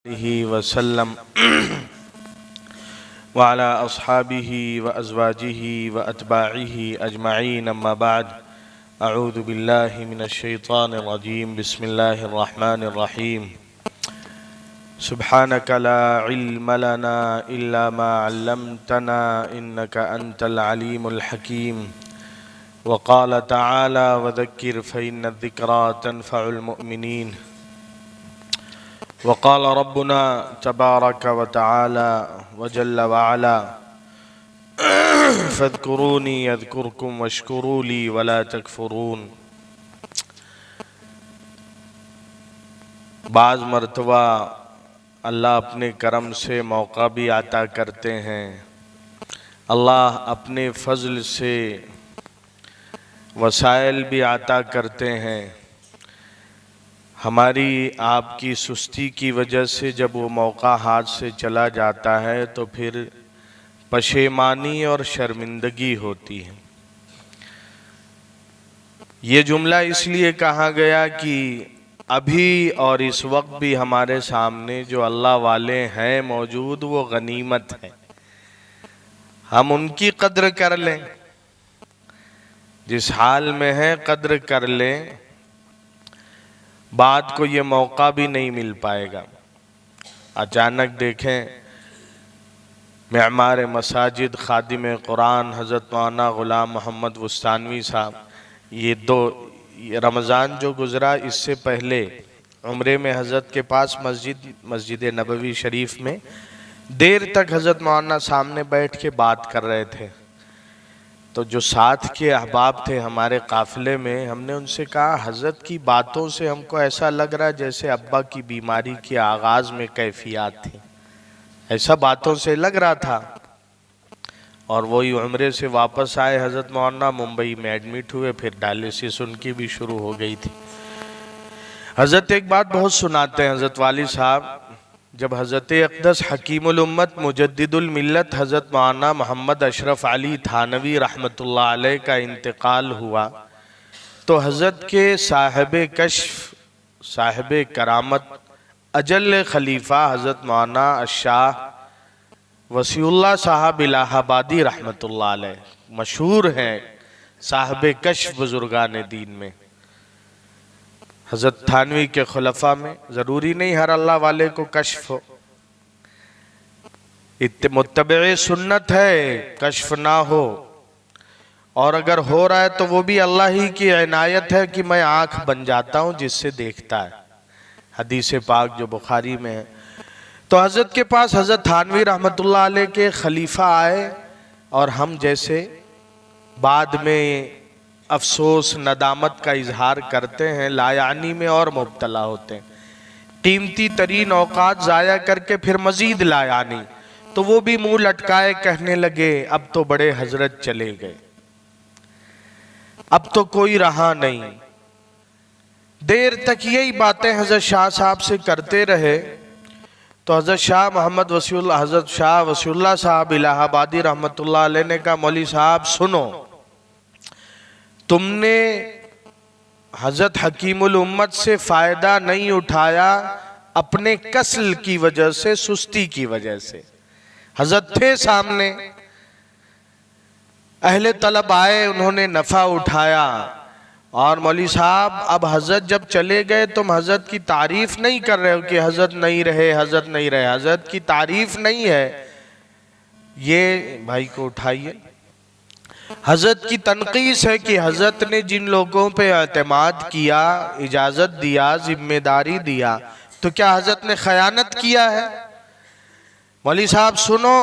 عليه وسلم وعلى أصحابه وأزواجه وأتباعه أجمعين أما بعد أعوذ بالله من الشيطان الرجيم بسم الله الرحمن الرحيم سبحانك لا علم لنا إلا ما علمتنا إنك أنت العليم الحكيم وقال تعالى وذكر فإن الذكرى تنفع المؤمنين وقال ربنا تبارك وتعالى وجل وعلا فاذكروني يذكركم واشكروا لي ولا تكفرون۔ بعض مرتبہ اللہ اپنے کرم سے موقع بھی عطا کرتے ہیں، اللہ اپنے فضل سے وسائل بھی عطا کرتے ہیں۔ ہماری آپ کی سستی کی وجہ سے جب وہ موقع ہاتھ سے چلا جاتا ہے تو پھر پشیمانی اور شرمندگی ہوتی ہے۔ یہ جملہ اس لیے کہا گیا کہ ابھی اور اس وقت بھی ہمارے سامنے جو اللہ والے ہیں موجود وہ غنیمت ہے، ہم ان کی قدر کر لیں، جس حال میں ہیں قدر کر لیں، بعد کو یہ موقع بھی نہیں مل پائے گا۔ اچانک دیکھیں معمار مساجد خادم قرآن حضرت مولانا غلام محمد وستانوی صاحب، یہ رمضان جو گزرا اس سے پہلے عمرے میں حضرت کے پاس مسجد نبوی شریف میں دیر تک حضرت مولانا سامنے بیٹھ کے بات کر رہے تھے، تو جو ساتھ کے احباب تھے ہمارے قافلے میں، ہم نے ان سے کہا حضرت کی باتوں سے ہم کو ایسا لگ رہا ہے جیسے ابا کی بیماری کے آغاز میں کیفیات تھی، ایسا باتوں سے لگ رہا تھا۔ اور وہی عمرے سے واپس آئے حضرت مولانا، ممبئی میں ایڈمٹ ہوئے، پھر ڈائلیسس ان کی بھی شروع ہو گئی تھی۔ حضرت ایک بات بہت سناتے ہیں حضرت والی صاحب، جب حضرت اقدس حکیم الامت مجدد الملت حضرت مولانا محمد اشرف علی تھانوی رحمۃ اللہ علیہ کا انتقال ہوا تو حضرت کے صاحب کشف، صاحب کرامت، اجل خلیفہ حضرت مولانا الشاہ وسیع اللہ صاحب الہ آبادی رحمۃ اللہ علیہ مشہور ہیں صاحب کشف بزرگان دین میں۔ حضرت تھانوی کے خلفاء میں ضروری نہیں ہر اللہ والے کو کشف ہو، متبع سنت ہے کشف نہ ہو، اور اگر ہو رہا ہے تو وہ بھی اللہ ہی کی عنایت ہے کہ میں آنکھ بن جاتا ہوں جس سے دیکھتا ہے، حدیث پاک جو بخاری میں ہے۔ تو حضرت کے پاس حضرت تھانوی رحمۃ اللہ علیہ کے خلیفہ آئے، اور ہم جیسے بعد میں افسوس ندامت کا اظہار کرتے ہیں، لایعنی میں اور مبتلا ہوتے ہیں، قیمتی ترین اوقات ضائع کر کے پھر مزید لایعنی، تو وہ بھی منہ لٹکائے کہنے لگے اب تو بڑے حضرت چلے گئے، اب تو کوئی رہا نہیں۔ دیر تک یہی باتیں حضرت شاہ صاحب سے کرتے رہے تو حضرت شاہ محمد وسیع اللہ، حضرت شاہ وسیع اللہ صاحب الہ آبادی رحمۃ اللہ علیہ نے کہا مولوی صاحب سنو، تم نے حضرت حکیم الامت سے فائدہ نہیں اٹھایا اپنے کسل کی وجہ سے، سستی کی وجہ سے۔ حضرت تھے سامنے، اہل طلب آئے، انہوں نے نفع اٹھایا، اور مولوی صاحب اب حضرت جب چلے گئے تم حضرت کی تعریف نہیں کر رہے ہو کہ حضرت نہیں رہے، حضرت نہیں رہے، حضرت کی تعریف نہیں ہے، یہ بھائی کو اٹھائیے۔ حضرت کی تنقیص ہے کہ حضرت نے جن لوگوں پہ اعتماد کیا، اجازت دیا، ذمہ داری دیا، تو کیا حضرت نے خیانت کیا ہے؟ مولوی صاحب سنو،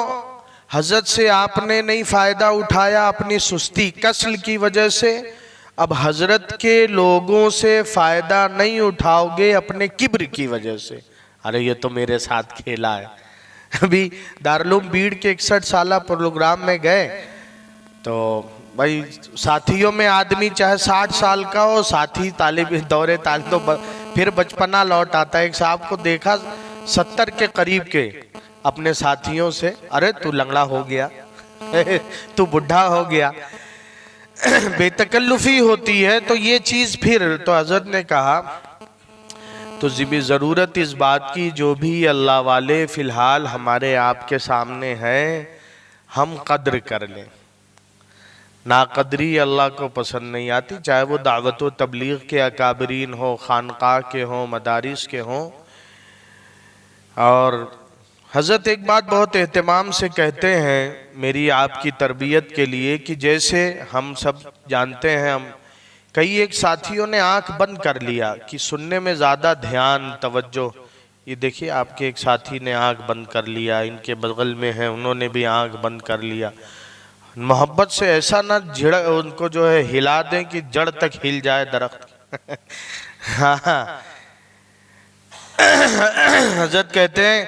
حضرت سے آپ نے نہیں فائدہ اٹھایا اپنی سستی کسل کی وجہ سے، اب حضرت کے لوگوں سے فائدہ نہیں اٹھاؤ گے اپنے کبر کی وجہ سے۔ ارے یہ تو میرے ساتھ کھیلا ہے۔ ابھی دارالعلوم بیڑ کے 61 سالہ پروگرام میں گئے تو بھائی ساتھیوں میں آدمی چاہے 60 سال کا ہو، ساتھی طالب دورے طالب تو پھر بچپنا لوٹ آتا ہے۔ ایک صاحب کو دیکھا 70 کے قریب کے اپنے ساتھیوں سے، ارے تو لنگڑا ہو گیا، تو بڈھا ہو گیا، بے تکلفی ہوتی ہے۔ تو یہ چیز پھر تو حضرت نے کہا تو ضرورت اس بات کی جو بھی اللہ والے فی الحال ہمارے آپ کے سامنے ہیں ہم قدر کر لیں. ناقدری اللہ کو پسند نہیں آتی، چاہے وہ دعوت و تبلیغ کے اکابرین ہو، خانقاہ کے ہوں، مدارس کے ہوں. اور حضرت ایک بات بہت اہتمام سے کہتے ہیں میری آپ کی تربیت کے لیے کہ جیسے ہم سب جانتے ہیں، ہم کئی ایک ساتھیوں نے آنکھ بند کر لیا کہ سننے میں زیادہ دھیان توجہ. یہ دیکھیے آپ کے ایک ساتھی نے آنکھ بند کر لیا، ان کے بغل میں ہیں انہوں نے بھی آنکھ بند کر لیا. محبت سے ایسا نہ ان کو جو ہے ہلا دیں کہ جڑ تک ہل جائے درخت. حضرت کہتے ہیں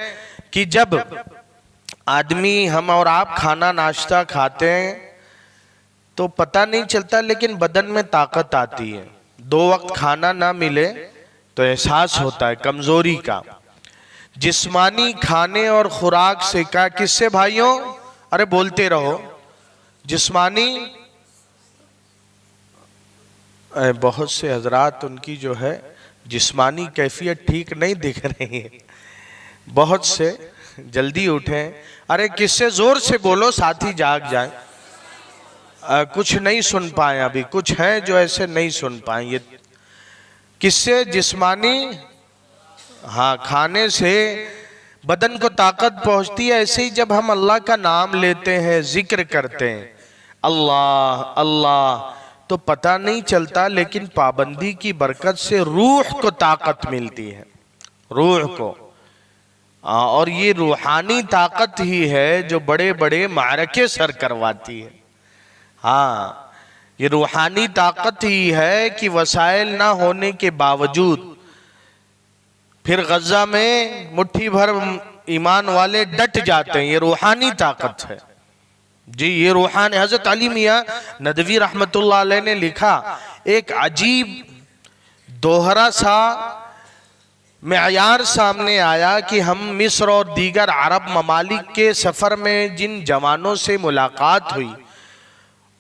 کہ جب آدمی ہم اور آپ کھانا ناشتہ کھاتے ہیں تو پتہ نہیں چلتا لیکن بدن میں طاقت آتی ہے. 2 وقت کھانا نہ ملے تو احساس ہوتا ہے کمزوری کا. جسمانی کھانے اور خوراک سے کہا کس سے بھائیوں؟ ارے بولتے رہو. جسمانی بہت سے حضرات ان کی جو ہے جسمانی کیفیت ٹھیک نہیں دکھ رہی ہے. بہت سے جلدی اٹھیں. ارے کس سے زور سے بولو ساتھی جاگ جائیں. کچھ نہیں سن پائیں ابھی، کچھ ہیں جو ایسے نہیں سن پائیں. یہ کس سے؟ جسمانی ہاں کھانے سے بدن کو طاقت پہنچتی ہے. ایسے ہی جب ہم اللہ کا نام لیتے ہیں، ذکر کرتے ہیں اللہ اللہ تو پتہ نہیں چلتا لیکن پابندی کی برکت سے روح کو طاقت ملتی ہے. روح کو، اور یہ روحانی طاقت ہی ہے جو بڑے بڑے معرکے سر کرواتی ہے. ہاں یہ روحانی طاقت ہی ہے کہ وسائل نہ ہونے کے باوجود پھر غزہ میں مٹھی بھر ایمان والے ڈٹ جاتے ہیں. یہ روحانی طاقت ہے جی، یہ روحانی. حضرت علی میاں ندوی رحمت اللہ علیہ نے لکھا ایک عجیب دوہرا سا معیار سامنے آیا کہ ہم مصر اور دیگر عرب ممالک کے سفر میں جن جوانوں سے ملاقات ہوئی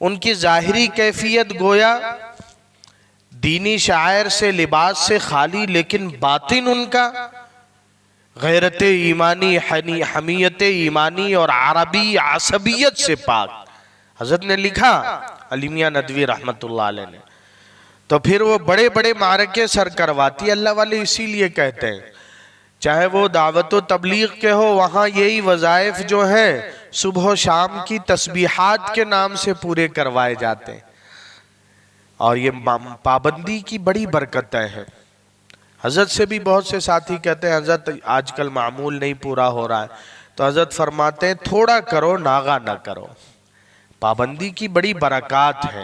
ان کی ظاہری کیفیت گویا دینی شعائر سے لباس سے خالی، لیکن باطن ان کا غیرت ایمانی، حمیت ایمانی اور عربی عصبیت سے پاک. حضرت نے لکھا علی میاں ندوی رحمت اللہ علیہ نے. تو پھر وہ بڑے بڑے معرکے سر کرواتی. اللہ والے اسی لیے کہتے ہیں چاہے وہ دعوت و تبلیغ کے ہو، وہاں یہی وظائف جو ہیں صبح و شام کی تسبیحات کے نام سے پورے کروائے جاتے ہیں. اور یہ پابندی کی بڑی برکتیں ہیں. حضرت سے بھی بہت سے ساتھی کہتے ہیں حضرت آج کل معمول نہیں پورا ہو رہا ہے، تو حضرت فرماتے ہیں تھوڑا کرو ناغا نہ کرو. پابندی کی بڑی برکات ہے.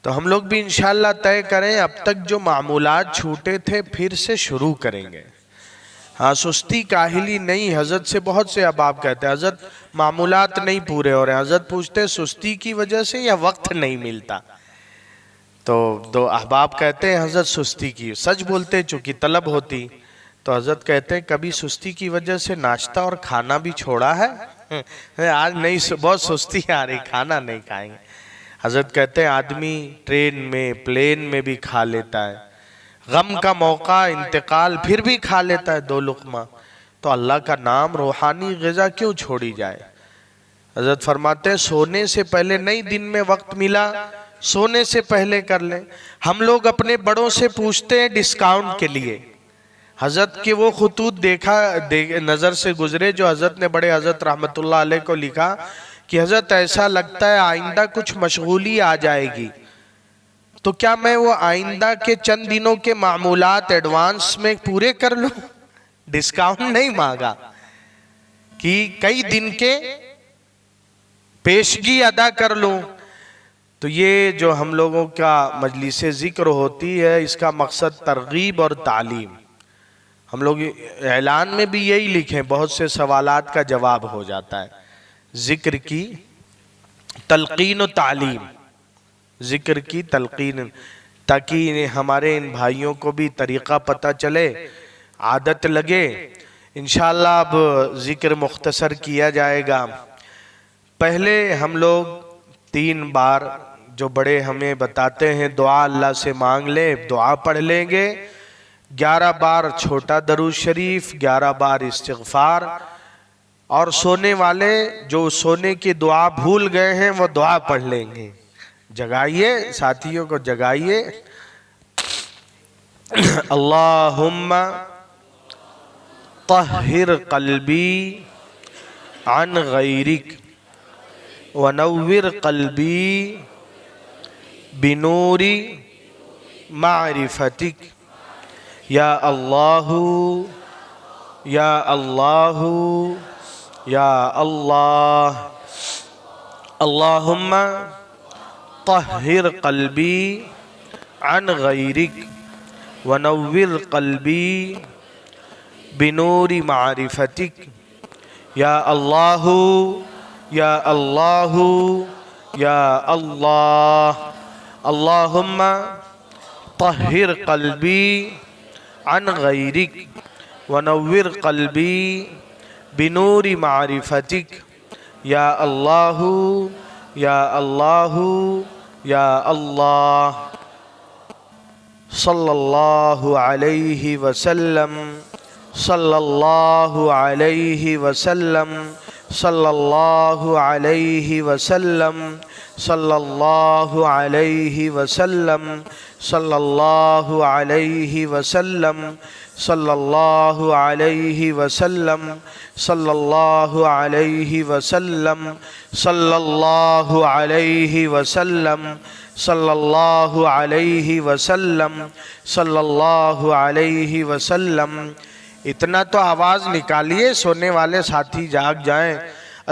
تو ہم لوگ بھی انشاءاللہ طے کریں اب تک جو معمولات چھوٹے تھے پھر سے شروع کریں گے. ہاں سستی کاہلی نہیں. حضرت سے بہت سے احباب کہتے ہیں حضرت معمولات نہیں پورے ہو رہے. حضرت پوچھتے ہیں سستی کی وجہ سے یا وقت نہیں ملتا؟ تو 2 احباب کہتے ہیں حضرت سستی کی. سچ بولتے چونکہ طلب ہوتی. تو حضرت کہتے ہیں کبھی سستی کی وجہ سے ناشتہ اور کھانا بھی چھوڑا ہے؟ آج نہیں، بہت سستی آ رہی، کھانا نہیں کھائیں گے. حضرت کہتے ہیں آدمی ٹرین میں پلین میں بھی کھا لیتا ہے، غم کا موقع انتقال پھر بھی کھا لیتا ہے 2 لقمہ. تو اللہ کا نام روحانی غذا کیوں چھوڑی جائے؟ حضرت فرماتے ہیں سونے سے پہلے نہیں، دن میں وقت ملا سونے سے پہلے کر لیں. ہم لوگ اپنے بڑوں سے پوچھتے ہیں ڈسکاؤنٹ کے لیے. حضرت کے وہ خطوط نظر سے گزرے جو حضرت نے بڑے حضرت رحمت اللہ علیہ کو لکھا کہ حضرت ایسا لگتا ہے آئندہ کچھ مشغولی آ جائے گی، تو کیا میں وہ آئندہ کے چند دنوں کے معمولات ایڈوانس میں پورے کر لوں؟ ڈسکاؤنٹ نہیں مانگا کہ کئی دن کے پیشگی ادا کر لوں. تو یہ جو ہم لوگوں کا مجلس ذکر ہوتی ہے اس کا مقصد ترغیب اور تعلیم. ہم لوگ اعلان میں بھی یہی لکھیں، بہت سے سوالات کا جواب ہو جاتا ہے. ذکر کی تلقین و تعلیم، ذکر کی تلقین، تاکہ ہمارے ان بھائیوں کو بھی طریقہ پتہ چلے، عادت لگے. انشاءاللہ اب ذکر مختصر کیا جائے گا. پہلے ہم لوگ 3 بار جو بڑے ہمیں بتاتے ہیں دعا اللہ سے مانگ لیں، دعا پڑھ لیں گے. 11 بار چھوٹا درود شریف، 11 بار استغفار، اور سونے والے جو سونے کی دعا بھول گئے ہیں وہ دعا پڑھ لیں گے۔ جگائیے ساتھیوں کو، جگائیے۔ اللہم طہر قلبی عن غیرک ونور قلبی بنور معرفتک یا اللہ یا اللہ یا اللہ۔ اللہم طہر قلبی عن غیرک ونور قلبی بنور معرفتک یا اللہ یا اللہ یا اللہ۔ اللہم طہر قلبی عن غیرک ونور قلبی بنور معرفتک یا اللہ یا اللہ یا اللہ۔ صلی اللہ علیہ وسلم، صلی اللہ علیہ وسلم، صلی اللہ علیہ وسلم، صلی اللہ علیہ وسلم، صلی اللہ علیہ وسلم، صلی اللہ علیہ وسلم، صلی اللہ علیہ وسلم، صلی اللہ علیہ وسلم، صلی اللہ علیہ وسلم، صلی اللہ علیہ وسلم۔ اتنا تو آواز نکالیے، سونے والے ساتھی جاگ جائیں۔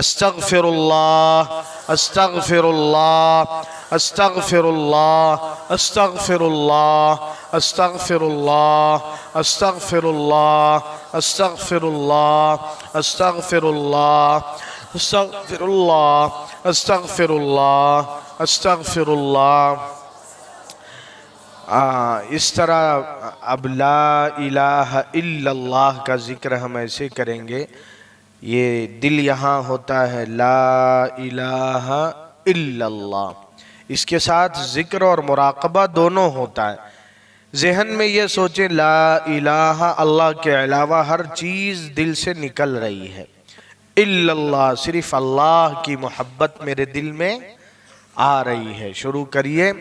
استغفر اللہ، استغفر اللہ، استغفر اللہ، استغفر اللہ، استغفر اللہ، استغفر اللہ، استغفر اللہ، استغفر اللہ، استغفر اللہ، استغفر اللہ، استغفر اللہ۔ اس طرح اب لا الہ الا اللہ کا ذکر ہم ایسے کریں گے، یہ دل یہاں ہوتا ہے لا الہ الا اللہ، اس کے ساتھ ذکر اور مراقبہ دونوں ہوتا ہے۔ ذہن میں یہ سوچیں لا الہ، اللہ کے علاوہ ہر چیز دل سے نکل رہی ہے، الا اللہ، صرف اللہ کی محبت میرے دل میں آ رہی ہے۔ شروع کریے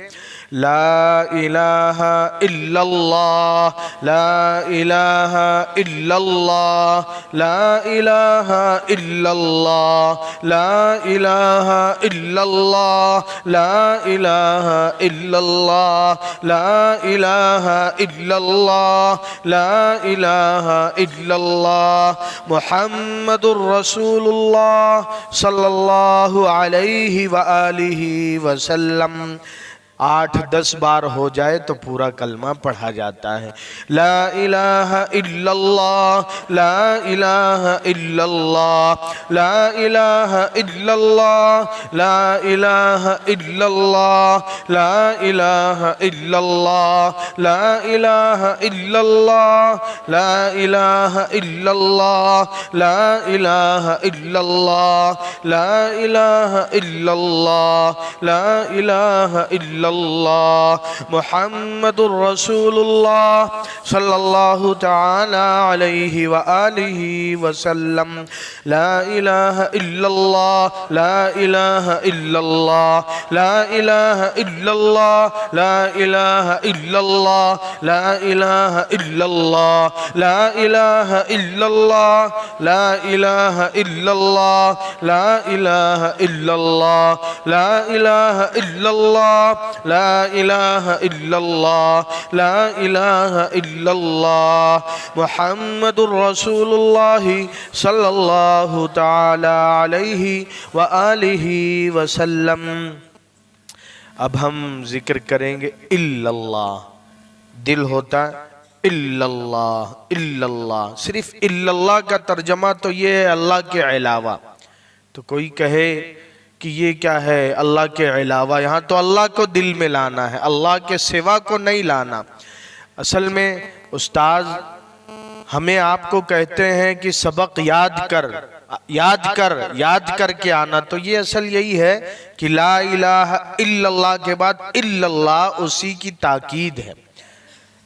لا الہ الا اللہ، لا الہ الا اللہ، لا الہ الا اللہ، لا الہ الا اللہ، لا الہ الا اللہ، لا الہ الا اللہ، لا الہ الا اللہ، محمد الرسول اللہ صلی اللہ علیہ وآلہ وسلم۔ 8-10 بار ہو جائے تو پورا کلمہ پڑھا جاتا ہے۔ لا الہ الا اللہ، لا الہ الا اللہ، لا الہ الا اللہ، لا الہ الا اللہ، لا الہ الا اللہ، لا الہ الا اللہ، لا الہ الا اللہ، لا الہ الا اللہ، لا الہ الا اللہ، لا الہ الا اللہ، محمد الرسول اللہ صلی اللہ تعالی علیہ وآلہ وسلم۔ لا الہ الا اللہ، لا الہ الا اللہ، لا الہ الا اللہ، لا الہ الا اللہ، لا الہ الا اللہ، لا الہ الا اللہ، لا الہ الا اللہ، لا الہ الا اللہ، لا الہ الا اللہ، لا الہ الا اللہ، لا الہ الا اللہ، محمد الرسول اللہ صلی اللہ تعالی علیہ وآلہ وسلم۔ اب ہم ذکر کریں گے الا اللہ، دل ہوتا ہے الا اللہ، الا اللہ، صرف الا اللہ کا ترجمہ تو یہ ہے اللہ کے علاوہ۔ تو کوئی کہے کہ یہ کیا ہے اللہ کے علاوہ، یہاں تو اللہ کو دل میں لانا ہے، اللہ کے سوا کو نہیں لانا۔ اصل میں استاذ ہمیں آپ کو کہتے ہیں کہ سبق یاد کر کے آنا، تو یہ اصل یہی ہے کہ لا الہ الا اللہ کے بعد الا اللہ اسی کی تاکید ہے۔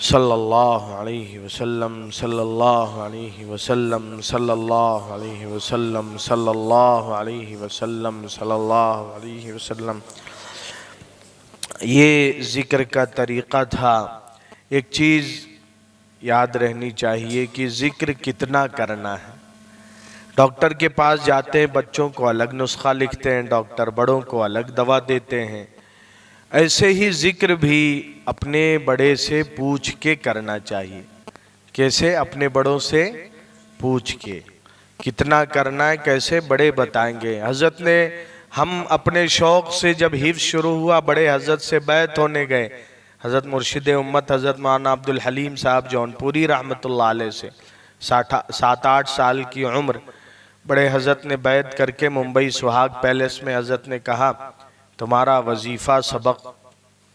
صلی اللہ علیہ وسلم صلی اللہ علیہ وسلم صلی اللہ علیہ وسلم صلی اللہ علیہ وسلم صلی اللہ علیہ وسلم۔ یہ ذکر کا طریقہ تھا۔ ایک چیز یاد رہنی چاہیے کہ ذکر کتنا کرنا ہے۔ ڈاکٹر کے پاس جاتے ہیں، بچوں کو الگ نسخہ لکھتے ہیں، ڈاکٹر بڑوں کو الگ دوا دیتے ہیں۔ ایسے ہی ذکر بھی اپنے بڑے سے پوچھ کے کرنا چاہیے۔ کیسے؟ اپنے بڑوں سے پوچھ کے کتنا کرنا ہے، کیسے بڑے بتائیں گے۔ حضرت نے، ہم اپنے شوق سے جب حفظ شروع ہوا بڑے حضرت سے بیعت ہونے گئے، حضرت مرشد امت حضرت مولانا عبدالحلیم صاحب جون پوری رحمۃ اللہ علیہ سے 7-8 سال کی عمر، بڑے حضرت نے بیعت کر کے ممبئی سہاگ پیلس میں حضرت نے کہا تمہارا وظیفہ سبق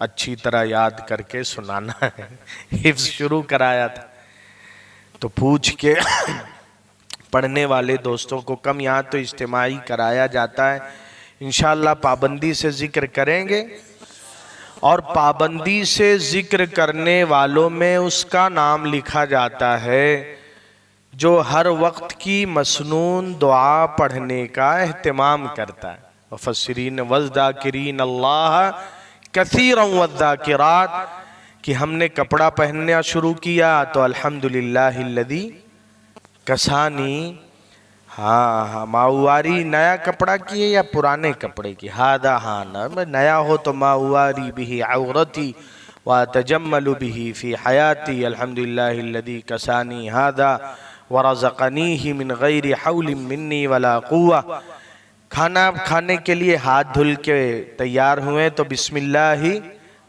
اچھی طرح یاد کر کے سنانا ہے۔ حفظ شروع کرایا تھا تو پوچھ کے پڑھنے والے دوستوں کو کم، یہاں تو اجتماعی کرایا جاتا ہے، انشاءاللہ پابندی سے ذکر کریں گے، اور پابندی سے ذکر کرنے والوں میں اس کا نام لکھا جاتا ہے جو ہر وقت کی مسنون دعا پڑھنے کا اہتمام کرتا ہے۔ مفسرین والذاکرین اللہ کثیرا والذاکرات، کہ ہم نے کپڑا پہننا شروع کیا تو الحمدللہ الذی کسانی، ہاں ماواری نیا کپڑا کی ہے یا پرانے کپڑے کی؟ ہادہ، ہاں نیا ہو تو ماواری بھی عورتی واتجمل بھی فی حیاتی، الحمدللہ الذی کسانی ہادہ ورزقنیہ من غیر حول منی ولا قوہ۔ کھانا کھانے کے لیے ہاتھ دھل کے تیار ہوئے تو بسم اللہ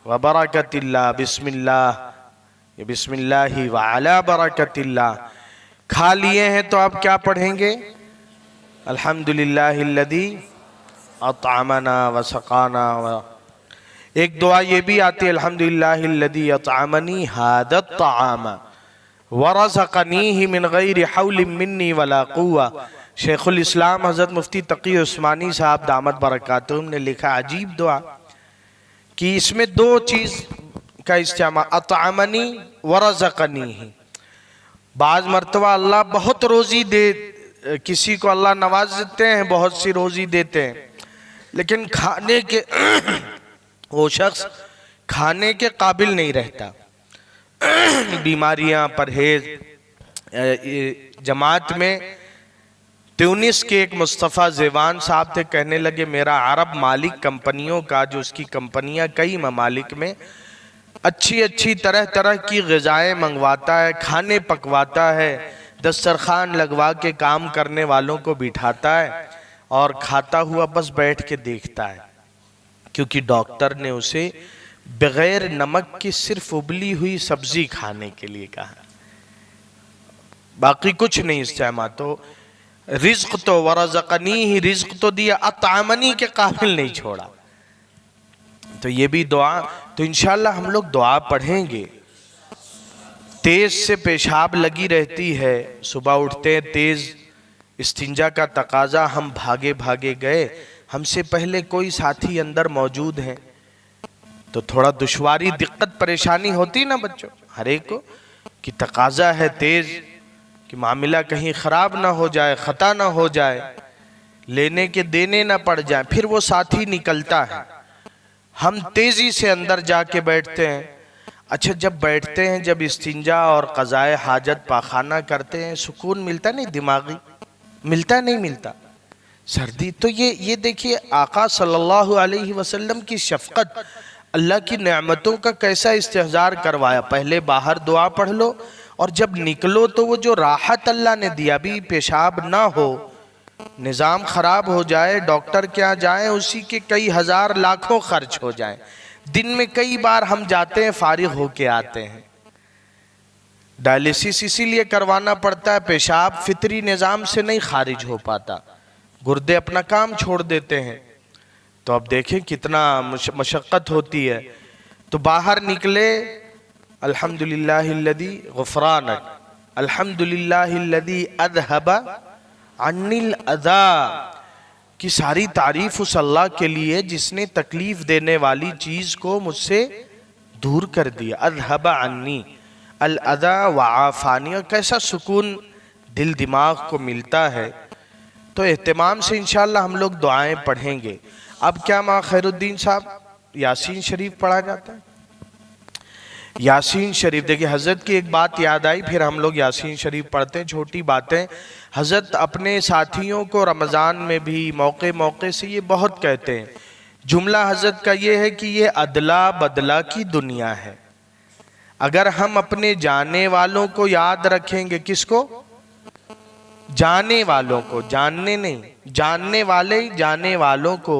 وبرکت اللہ، بسم اللہ، بسم اللہ وعلی برکت اللہ۔ کھا لیے ہیں تو آپ کیا پڑھیں گے؟ الحمدللہ الذی اطعمنا وسقانا۔ ایک دعا یہ بھی آتی ہے الحمدللہ الذی اطعمنی ھذا الطعام ورزقنیہ من غیر حول منی ولا قوہ۔ شیخ الاسلام حضرت مفتی تقی عثمانی صاحب دامت برکاتہم نے لکھا عجیب دعا کہ اس میں دو چیز کا استعمال، اطعمنی ورزقنیہ۔ بعض مرتبہ اللہ بہت روزی دے، کسی کو اللہ نوازتے ہیں، بہت سی روزی دیتے ہیں، لیکن کھانے کے وہ شخص کھانے کے قابل نہیں رہتا، بیماریاں، پرہیز۔ جماعت میں تیونس کے ایک مصطفیٰ زیوان صاحب تھے، کہنے لگے میرا عرب مالک کمپنیوں کا، جو اس کی کمپنیاں کئی ممالک میں اچھی طرح کی غذائیں منگواتا ہے، کھانے پکواتا ہے، دسترخوان لگوا کے کام کرنے والوں کو بٹھاتا ہے اور کھاتا ہوا بس بیٹھ کے دیکھتا ہے، کیونکہ ڈاکٹر نے اسے بغیر نمک کی صرف ابلی ہوئی سبزی کھانے کے لیے کہا، باقی کچھ نہیں استعمال۔ تو رزق تو ورزقنی، رزق تو دیا، اطعمنی کے قابل نہیں چھوڑا۔ تو یہ بھی دعا، تو انشاءاللہ ہم لوگ دعا پڑھیں گے۔ تیز سے پیشاب لگی رہتی ہے، صبح اٹھتے ہیں تیز استنجا کا تقاضا، ہم بھاگے گئے، ہم سے پہلے کوئی ساتھی اندر موجود ہیں تو تھوڑا دشواری، دقت، پریشانی ہوتی نا بچوں ہر ایک کو، کہ تقاضا ہے تیز کہ معاملہ کہیں خراب نہ ہو جائے، خطا نہ ہو جائے، لینے کے دینے نہ پڑ جائیں، پھر وہ ساتھی نکلتا ہے، ہم تیزی سے اندر جا کے بیٹھتے ہیں۔ اچھا جب بیٹھتے ہیں، جب استنجا اور قضائے حاجت پاخانہ کرتے ہیں، سکون ملتا نہیں؟ دماغی ملتا نہیں ملتا؟ سردی تو یہ دیکھیے آقا صلی اللہ علیہ وسلم کی شفقت، اللہ کی نعمتوں کا کیسا استحضار کروایا۔ پہلے باہر دعا پڑھ لو اور جب نکلو تو وہ جو راحت اللہ نے دیا، بھی پیشاب نہ ہو، نظام خراب ہو جائے، ڈاکٹر کیا جائیں، اسی کے کئی ہزار لاکھوں خرچ ہو جائیں، دن میں کئی بار ہم جاتے ہیں، فارغ ہو کے آتے ہیں۔ ڈائلیسس اسی لیے کروانا پڑتا ہے، پیشاب فطری نظام سے نہیں خارج ہو پاتا، گردے اپنا کام چھوڑ دیتے ہیں، تو اب دیکھیں کتنا مشقت ہوتی ہے۔ تو باہر نکلے، الحمدللہ الذی غفرانک، الحمدللہ الذی اذھب عنی الاذی، کی ساری تعریف اس اللہ کے لیے جس نے تکلیف دینے والی چیز کو مجھ سے دور کر دیا۔ اذھب عنی، الاذى وعافانی، اور کیسا سکون دل دماغ کو ملتا ہے۔ تو اہتمام سے انشاءاللہ ہم لوگ دعائیں پڑھیں گے۔ اب کیا ماں خیر الدین صاحب یاسین شریف پڑھا جاتا ہے؟ یاسین شریف دیکھیں، حضرت کی ایک بات یاد آئی، پھر ہم لوگ یاسین شریف پڑھتے ہیں۔ چھوٹی باتیں حضرت اپنے ساتھیوں کو رمضان میں بھی موقع موقع سے یہ بہت کہتے ہیں۔ جملہ حضرت کا یہ ہے کہ یہ ادلا بدلا کی دنیا ہے۔ اگر ہم اپنے جانے والوں کو یاد رکھیں گے، کس کو؟ جانے والوں کو، جاننے نہیں، جاننے والے جانے والوں کو،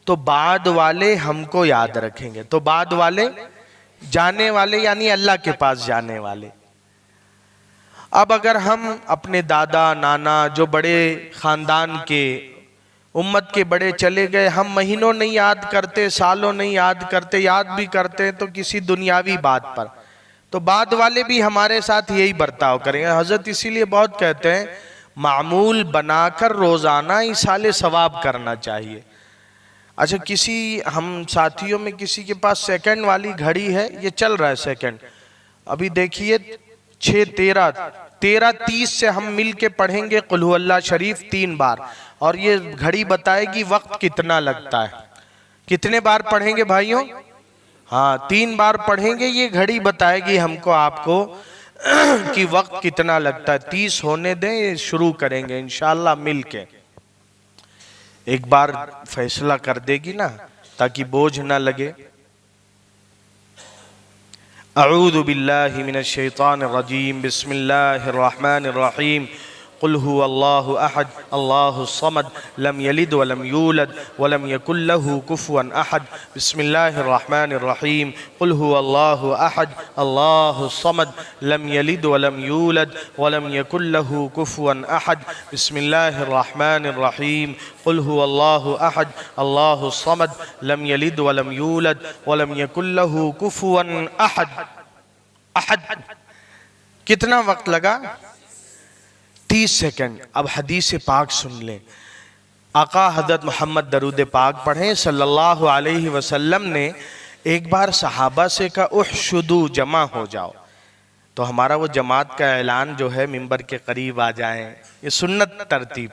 تو بعد والے ہم کو یاد رکھیں گے۔ تو بعد والے جانے والے یعنی اللہ کے پاس جانے والے۔ اب اگر ہم اپنے دادا نانا جو بڑے خاندان کے امت کے بڑے چلے گئے، ہم مہینوں نہیں یاد کرتے، سالوں نہیں یاد کرتے، یاد بھی کرتے ہیں تو کسی دنیاوی بات پر، تو بعد والے بھی ہمارے ساتھ یہی برتاؤ کریں گے۔ حضرت اسی لیے بہت کہتے ہیں معمول بنا کر روزانہ ایصال ثواب کرنا چاہیے۔ اچھا، کسی ہم ساتھیوں میں کسی کے پاس سیکنڈ والی گھڑی ہے، یہ چل رہا ہے سیکنڈ، ابھی دیکھیے 6:13:30 سے ہم مل کے پڑھیں گے قل ھو اللہ شریف 3 بار، اور یہ گھڑی بتائے گی وقت کتنا لگتا ہے۔ کتنے بار پڑھیں گے بھائیوں؟ ہاں 3 بار پڑھیں گے، یہ گھڑی بتائے گی ہم کو آپ کو کہ وقت کتنا لگتا ہے۔ 30 ہونے دیں، شروع کریں گے انشاءاللہ مل کے۔ ایک بار فیصلہ کر دے گی نا تاکہ بوجھ نہ لگے۔ اعوذ باللہ من الشیطان الرجیم، بسم اللہ الرحمن الرحیم۔ قل هو اللہ احد اللہ الصمد لم یلد ولم یولد ولم یکن له کفوا احد۔ بسم اللہ الرحمن الرحیم۔ قل هو اللہ احد اللہ الصمد لم یلد ولم یولد ولم یکن له کفوا احد۔ بسم اللہ الرحمن الرحیم۔ قل هو اللہ احد اللہ الصمد لم یلد ولم یولد ولم یکن له کفوا احد۔ احد کتنا وقت لگا؟ 30 سیکنڈ۔ اب حدیث پاک سن لیں، آقا حضرت محمد درود پاک پڑھیں صلی اللہ علیہ وسلم نے ایک بار صحابہ سے کہا احشدو، جمع ہو جاؤ۔ تو ہمارا وہ جماعت کا اعلان جو ہے ممبر کے قریب آ جائیں، یہ سنت ترتیب،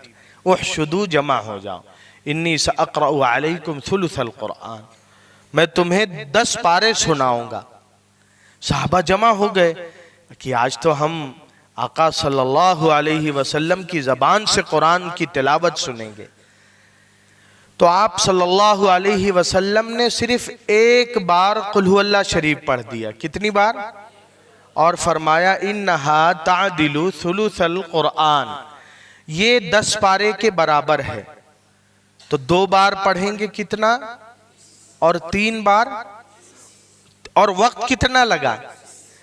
احشدو جمع ہو جاؤ۔ انی ساقرأ علیکم ثلث القرآن، میں تمہیں 10 پارے سناؤں گا۔ صحابہ جمع ہو گئے کہ آج تو ہم آقا صلی اللہ علیہ وسلم کی زبان سے قرآن کی تلاوت سنیں گے۔ تو آپ صلی اللہ علیہ وسلم نے صرف ایک بار قل ھو اللہ شریف پڑھ دیا۔ کتنی بار؟ اور فرمایا انہا تعدل ثلث القرآن، یہ 10 پارے کے برابر ہے۔ تو 2 بار پڑھیں گے کتنا؟ اور 3 بار؟ اور وقت کتنا لگا؟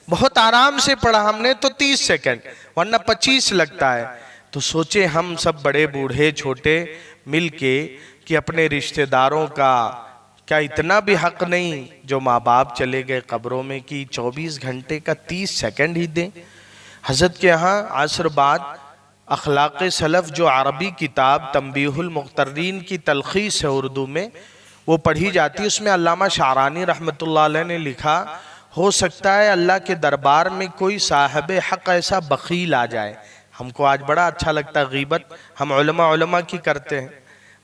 بہت آرام سے پڑھا ہم نے تو 30 سیکنڈ، ورنہ 25 لگتا ہے۔ تو سوچے ہم سب بڑے بوڑھے چھوٹے مل کے کہ اپنے رشتہ داروں کا کیا اتنا بھی حق نہیں جو ماں باپ چلے گئے قبروں میں کہ 24 گھنٹے کا 30 سیکنڈ ہی دیں۔ حضرت کے ہاں عصر بعد اخلاق سلف جو عربی کتاب تنبیہ المغترین کی تلخیص ہے اردو میں، وہ پڑھی جاتی ہے۔ اس میں علامہ شعرانی رحمۃ اللہ علیہ نے لکھا ہو سکتا ہے اللہ کے دربار میں کوئی صاحب حق ایسا بخیل آ جائے۔ ہم کو آج بڑا اچھا لگتا ہے غیبت ہم علماء کی کرتے ہیں،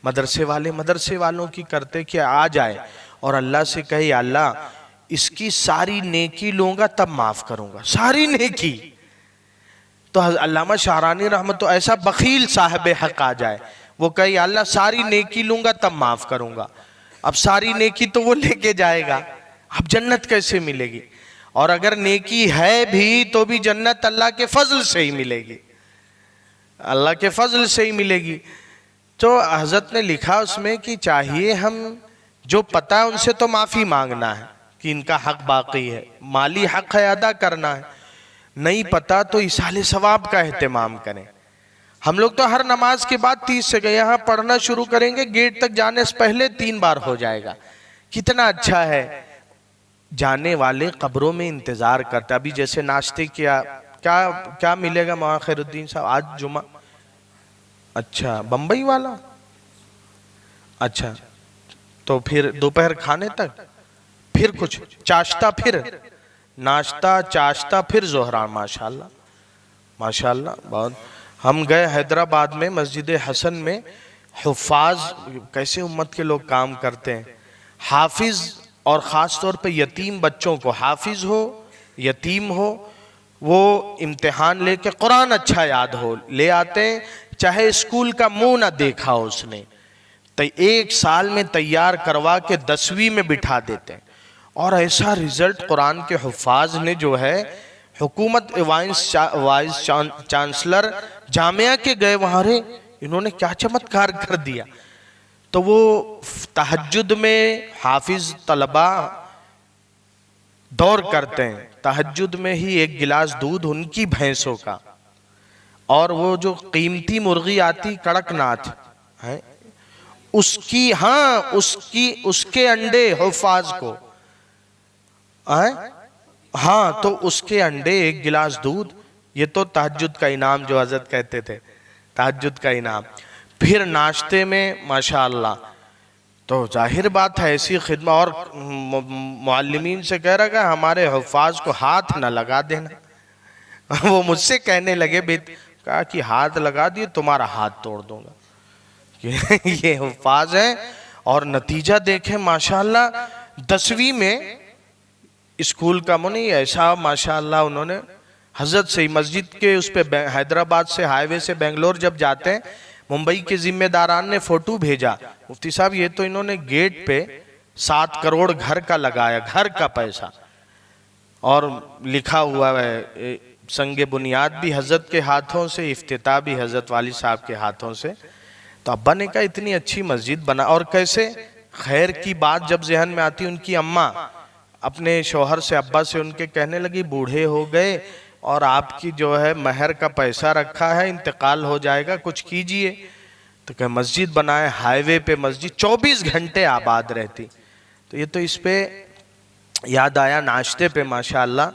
مدرسے والوں کی کرتے، کہ آ جائے اور اللہ سے کہے یا اللہ اس کی ساری نیکی لوں گا تب معاف کروں گا، ساری نیکی۔ تو علامہ شعرانی رحمت ایسا بخیل صاحب حق آ جائے، وہ کہے یا اللہ ساری نیکی لوں گا تب معاف کروں گا۔ اب ساری نیکی تو وہ لے کے جائے گا، اب جنت کیسے ملے گی؟ اور اگر نیکی ہے بھی تو بھی جنت اللہ کے فضل سے ہی ملے گی، اللہ کے فضل سے ہی ملے گی۔ تو حضرت نے لکھا اس میں کہ چاہیے ہم جو پتہ ہے ان سے تو معافی مانگنا ہے کہ ان کا حق باقی ہے، مالی حق ہے ادا کرنا ہے، نہیں پتہ تو ایصال ثواب کا اہتمام کریں۔ ہم لوگ تو ہر نماز کے بعد 30 سے گئے یہاں پڑھنا شروع کریں گے، گیٹ تک جانے سے پہلے 3 بار ہو جائے گا۔ کتنا اچھا ہے، جانے والے قبروں میں انتظار کرتے۔ ابھی جیسے ناشتے کیا ملے گا مولانا خیر الدین صاحب آج جمعہ؟ اچھا بمبئی والا، اچھا تو پھر دوپہر کھانے تک پھر کچھ چاشتہ، پھر ناشتہ چاشتہ پھر ظہر. ماشاءاللہ ماشاءاللہ. بہت. ہم گئے حیدرآباد میں مسجد حسن میں، حفاظ کیسے امت کے لوگ کام کرتے ہیں. حافظ اور خاص طور پہ یتیم بچوں کو، حافظ ہو یتیم ہو، وہ امتحان لے کے قرآن اچھا یاد ہو لے آتے ہیں، چاہے اسکول کا منہ نہ دیکھا ہو اس نے، تو 1 سال میں تیار کروا کے 10ویں میں بٹھا دیتے ہیں. اور ایسا رزلٹ قرآن کے حفاظ نے جو ہے، حکومت وائس چانسلر جامعہ کے گئے وہاں، رے انہوں نے کیا چمتکار کر دیا. تو وہ تہجد میں حافظ طلبہ دور کرتے ہیں، تہجد میں ہی 1 گلاس دودھ ان کی بھینسوں کا، اور وہ جو قیمتی مرغی آتی کڑک ناتھ ہے اس کی، ہاں اس کے انڈے حفاظ کو، ہاں تو اس کے انڈے 1 گلاس دودھ. یہ تو تہجد کا انعام جو حضرت کہتے تھے، تہجد کا انعام. پھر ناشتے میں ماشاءاللہ. تو ظاہر بات ہے ایسی خدمت. اور معلمین سے کہہ رہا کہ ہمارے حفاظ کو ہاتھ نہ لگا دینا. وہ مجھ سے کہنے لگے، کہا کہ ہاتھ لگا دیے تمہارا ہاتھ توڑ دوں گا. یہ حفاظ ہیں. اور نتیجہ دیکھیں ماشاءاللہ. 10ویں میں اسکول کا منی ایسا ماشاءاللہ انہوں نے حضرت سے مسجد کے اس پہ، حیدرآباد سے ہائی وے سے بنگلور جب جاتے ہیں، ممبئی کے ذمہ داران نے فوٹو بھیجا، مفتی صاحب یہ تو انہوں نے گیٹ پہ 7 کروڑ گھر کا لگایا، گھر کا پیسہ، اور لکھا ہوا ہے سنگ بنیاد بھی حضرت کے ہاتھوں سے، افتتاح بھی حضرت والی صاحب کے ہاتھوں سے. تو ابا نے کہا اتنی اچھی مسجد بنا. اور کیسے خیر کی بات جب ذہن میں آتی، ان کی اماں اپنے شوہر سے، ابا سے ان کے کہنے لگی بوڑھے ہو گئے اور آپ کی جو ہے مہر کا پیسہ رکھا ہے، انتقال ہو جائے گا، کچھ کیجئے. تو کہ مسجد بنائے، ہائی وے پہ مسجد 24 گھنٹے آباد رہتی. تو یہ تو اس پہ یاد آیا، ناشتے پہ ماشاءاللہ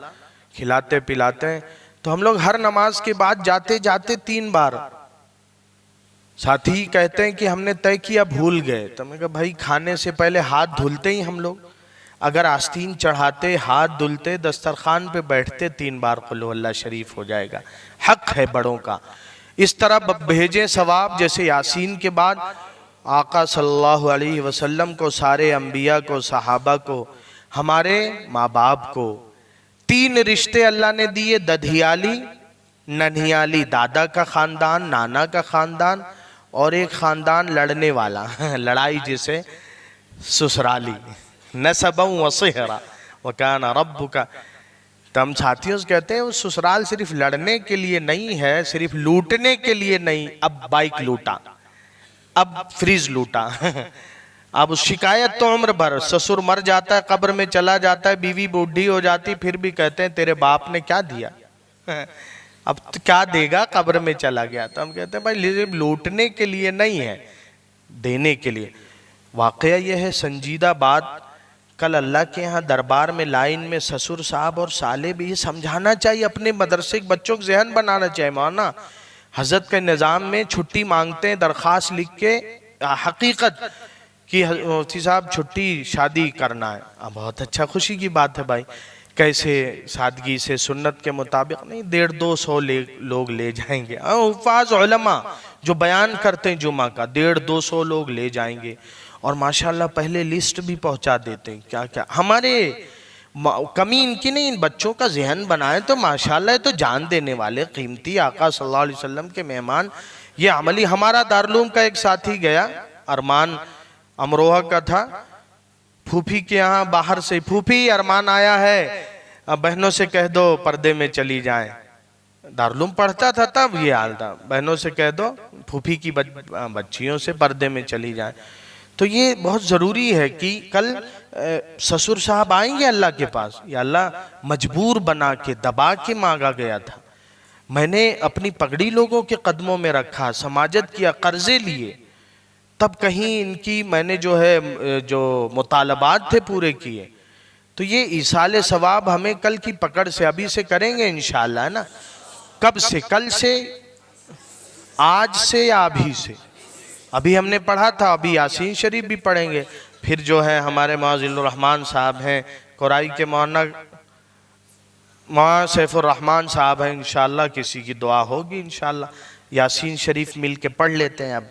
کھلاتے پلاتے ہیں. تو ہم لوگ ہر نماز کے بعد جاتے جاتے 3 بار، ساتھی کہتے ہیں کہ ہم نے طے کیا بھول گئے. تو میں کہا بھائی کھانے سے پہلے ہاتھ دھلتے ہی ہم لوگ، اگر آستین چڑھاتے، ہاتھ دھلتے، دسترخوان پہ بیٹھتے 3 بار قل ہو اللہ شریف ہو جائے گا. حق ہے بڑوں کا. اس طرح بھیجیں ثواب. جیسے یاسین کے بعد آقا صلی اللہ علیہ وسلم کو، سارے انبیاء کو، صحابہ کو، ہمارے ماں باپ کو 3 رشتے اللہ نے دیے، ددھیالی، ننھیالی، دادا کا خاندان، نانا کا خاندان، اور ایک خاندان لڑنے والا، لڑائی جسے سسرالی، نسبا وصہرا وکان ربک. تو ہم ساتھیوں سے کہتے ہیں وہ سسرال صرف لڑنے کے لیے نہیں ہے، صرف لوٹنے کے لیے نہیں. اب بائک لوٹا، اب فریز لوٹا، اب شکایت تو عمر بھر. سسر مر جاتا ہے، قبر میں چلا جاتا ہے، بیوی بوڑھی ہو جاتی، پھر بھی کہتے ہیں تیرے باپ نے کیا دیا، اب کیا دے گا، قبر میں چلا گیا. تو ہم کہتے ہیں بھائی لوٹنے کے لیے نہیں ہے، دینے کے لیے. واقعہ یہ ہے سنجیدہ بات. کل اللہ کے ہاں دربار میں لائن میں سسر صاحب اور سالے بھی یہ سمجھانا چاہیے، اپنے مدرسے کے بچوں کو ذہن بنانا چاہیے. مولانا حضرت کے نظام میں چھٹی مانگتے ہیں، درخواست لکھ کے، حقیقت کہ مفتی صاحب چھٹی شادی کرنا ہے. بہت اچھا، خوشی کی بات ہے بھائی. کیسے سادگی سے سنت کے مطابق نہیں، 150-200 لوگ لے جائیں گے. حفاظ علماء جو بیان کرتے ہیں جمعہ کا، 150-200 لوگ لے جائیں گے. اور ماشاءاللہ پہلے لسٹ بھی پہنچا دیتے ہیں کیا کیا. ہمارے کمی ان کی نہیں، ان بچوں کا ذہن بنائے تو ماشاءاللہ تو جان دینے والے قیمتی آقا صلی اللہ علیہ وسلم کے مہمان. یہ عملی. ہمارا دارالعلوم کا ایک ساتھی گیا، ارمان امروہہ کا تھا، پھوپھی کے یہاں باہر سے، پھوپھی ارمان آیا ہے، بہنوں سے کہہ دو پردے میں چلی جائیں. دارالعلوم پڑھتا تھا تب یہ حال تھا، بہنوں سے کہہ دو، پھوپھی کی بچیوں سے پردے میں چلی جائیں. تو یہ بہت ضروری ہے کہ کل سسر صاحب آئیں گے اللہ کے پاس. یا اللہ مجبور بنا کے، دبا کے مانگا گیا تھا. میں نے اپنی پگڑی لوگوں کے قدموں میں رکھا، سماجت کیا، قرضے لیے، تب کہیں ان کی میں نے جو ہے جو مطالبات تھے پورے کیے. تو یہ ایصال ثواب ہمیں کل کی پکڑ سے ابھی سے کریں گے انشاءاللہ نا. کب سے؟ کل سے، آج سے یا ابھی سے؟ ابھی ہم نے پڑھا تھا، ابھی یاسین شریف بھی پڑھیں گے. پھر جو ہے ہمارے معاذ الرحمان صاحب ہیں کورائی کے مولانا وہاں سیف الرحمان صاحب ہیں، انشاءاللہ کسی کی دعا ہوگی انشاءاللہ۔ یاسین شریف مل کے پڑھ لیتے ہیں اب۔